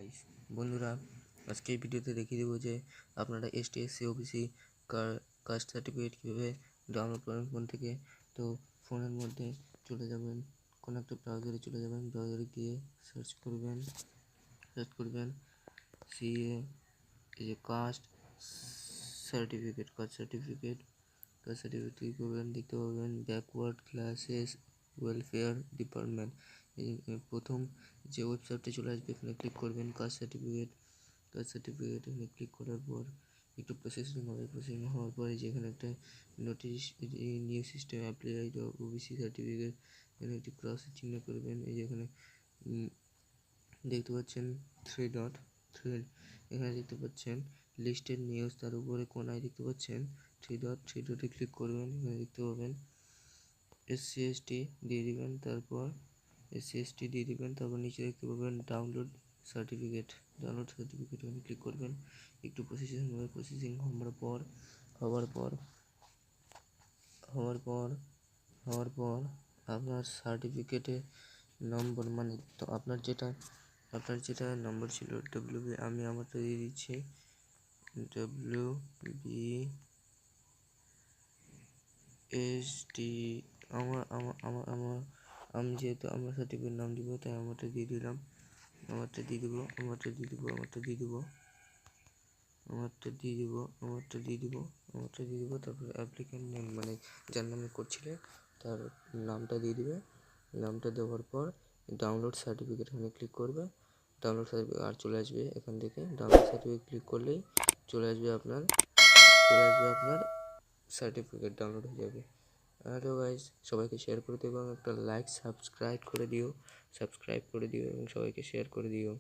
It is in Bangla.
গাইস বন্ধুরা, আজকে এই ভিডিওতে দেখিয়ে দেবো যে আপনারা এসটিএসসি ওবিসি কাস্ট সার্টিফিকেট কীভাবে ডাউনলোড করেন ফোন থেকে। তো ফোনের মধ্যে চলে যাবেন, কোনো একটা ব্রাউজারে চলে যাবেন, ব্রাউজারে গিয়ে সার্চ করবেন সিএ এই যে কাস্ট সার্টিফিকেট ক্লিক করবেন, দেখতে পাবেন ব্যাকওয়ার্ড ক্লাসেস ওয়েলফেয়ার ডিপার্টমেন্ট। প্রথম যে ওয়েবসাইটটি চলে আসবে এখানে ক্লিক করবেন কাস্ট সার্টিফিকেট এখানে ক্লিক করার পর একটু প্রসেসিং হওয়ার পরে যেখানে একটা notice new system apply OBC certificate, এখানে একটি ক্রস চিহ্ন করবেন। এই যে এখানে দেখতে পাচ্ছেন থ্রি ডট, এখানে দেখতে পাচ্ছেন লিস্টেড নিউজ, তার উপরে কোনায় দেখতে পাচ্ছেন থ্রি ডটে ক্লিক করবেন। এখানে দেখতে পাবেন SC/ST দিয়ে দিবেন, তারপর নিচে দেখতে পাবেন ডাউনলোড সার্টিফিকেট এখানে ক্লিক করবেন। একটু প্রসেসিং হওয়ার পর আপনার সার্টিফিকেটে নম্বর, মানে তো আপনার যেটা নম্বর ছিল WB, আমি আমারটা দিয়ে দিচ্ছি WBSD। আমি যেহেতু আমার সার্টিফিকেট নাম দিব তাই আমারটা দিয়ে দিলাম, আমারটা দিয়ে দিব। তারপর অ্যাপ্লিক্যান্ট নেম, মানে যার নামে করছিলে তার নামটা দিয়ে দিবে। নামটা দেওয়ার পর ডাউনলোড সার্টিফিকেট এখানে ক্লিক করবে। ডাউনলোড সার্টিফিকেট আর চলে আসবে, এখান থেকে ডাউনলোড সার্টিফিকেট ক্লিক করলেই চলে আসবে আপনার সার্টিফিকেট ডাউনলোড হয়ে যাবে। হ্যালো গাইস, সবাইকে শেয়ার করে দিও এবং একটা লাইক সাবস্ক্রাইব করে দিও এবং সবাইকে শেয়ার করে দিও।